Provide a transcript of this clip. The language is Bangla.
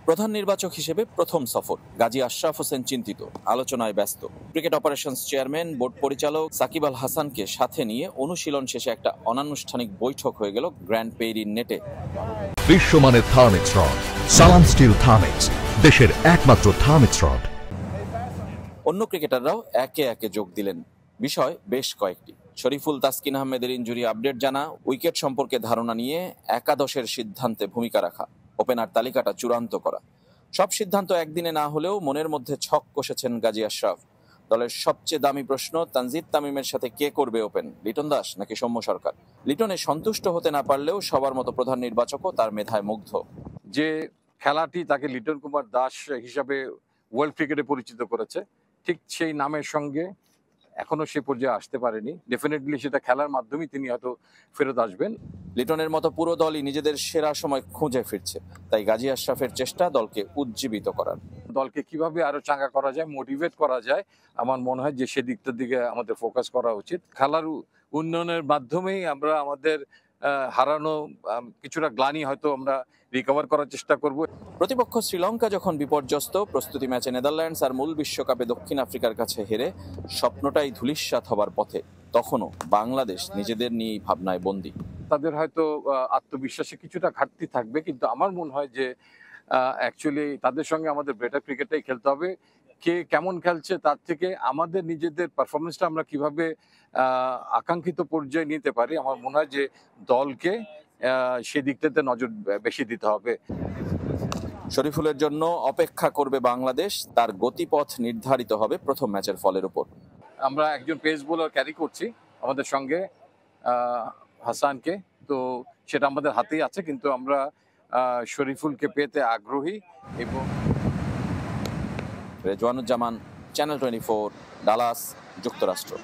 প্রধান নির্বাচক হিসেবে প্রথম সফর, গাজী আশরাফ হোসেন চিন্তিত, আলোচনায় ব্যস্ত। ক্রিকেট অপারেশনস চেয়ারম্যান, বোর্ড পরিচালক সাকিব আল হাসানকে সাথে নিয়ে অনুশীলন শেষে একটা অনানুষ্ঠানিক বৈঠক হয়ে গেল গ্র্যান্ড পেইরির নেটে। বিশ্বমানের থার্মিক্স রড, সালাম স্টিল থার্মিক্স, দেশের একমাত্র থার্মিক্স রড। অন্য ক্রিকেটাররাও একে একে যোগ দিলেন। বিষয় বেশ কয়েকটি। শরীফুল, তাসকিন আহমেদের ইনজুরি আপডেট জানা, উইকেট সম্পর্কে ধারণা নিয়ে একাদশের সিদ্ধান্তে ভূমিকা রাখা, ওপেনার তালিকাটা চূড়ান্ত করা। সব সিদ্ধান্ত একদিনে না হলেও মনের মধ্যে ছক কষেছেন গাজী আশরাফ। দলের সবচেয়ে দামি প্রশ্ন, তানজিদ তামিমের সাথে কে করবে ওপেন, লিটন দাস নাকি সৌম্য সরকার? লিটনে সন্তুষ্ট হতে না পারলেও সবার মতো প্রধান নির্বাচকও তার মেধায় মুগ্ধ। যে খেলাটি তাকে লিটন কুমার দাস হিসাবে ওয়ার্ল্ড ক্রিকেটে পরিচিত করেছে, ঠিক সেই নামের সঙ্গে এখনো সে পর্যায়ে আসতে পারেনি। ডেফিনেটলি সেটা খেলার মাধ্যমেই তিনি হয়তো ফেরত আসবেন। লিটনের মতো পুরো দলই নিজেদের সেরা সময় খুঁজে ফিরছে, তাই গাজী আশরাফের চেষ্টা দলকে উজ্জীবিত করার। দলকে কিভাবে আরো চাঙ্গা করা যায়, মোটিভেট করা যায়, আমার মনে হয় যে সেদিকটার দিকে আমাদের ফোকাস করা উচিত। খেলার উন্নয়নের মাধ্যমেই আমরা আমাদের হারানো কিছুটা গ্লানি হয়তো আমরা রিকভার করার চেষ্টা করব। প্রতিপক্ষ শ্রীলঙ্কা যখন বিপর্যস্ত, প্রস্তুতি ম্যাচে নেদারল্যান্ডস আর মূল বিশ্বকাপে দক্ষিণ আফ্রিকার কাছে হেরে স্বপ্নটাই ধূলিসাৎ হবার পথে, তখনও বাংলাদেশ নিজেদের নিয়েই ভাবনায় বন্দী। তাদের হয়তো আত্মবিশ্বাসে কিছুটা ঘাটতি থাকবে, কিন্তু আমার মনে হয় যে অ্যাকচুয়ালি তাদের সঙ্গে আমাদের বেটার ক্রিকেটটাই খেলতে হবে। কে কেমন খেলছে তার থেকে আমাদের নিজেদের পারফরমেন্সটা আমরা কিভাবে আকাঙ্ক্ষিত পর্যায়ে নিতে পারি, আমার মনে হয় যে দলকে সেদিকটাতে নজর বেশি দিতে হবে। শরীফুলের জন্য অপেক্ষা করবে বাংলাদেশ, তার গতিপথ নির্ধারিত হবে প্রথম ম্যাচের ফলের উপর। আমরা একজন পেস বোলার ক্যারি করছি আমাদের সঙ্গে, হাসানকে, তো সেটা আমাদের হাতেই আছে, কিন্তু আমরা শরীফুলকে পেতে আগ্রহী। এবং রেজওয়ানুজ্জামান, চ্যানেল 24, ডালাস, যুক্তরাষ্ট্র।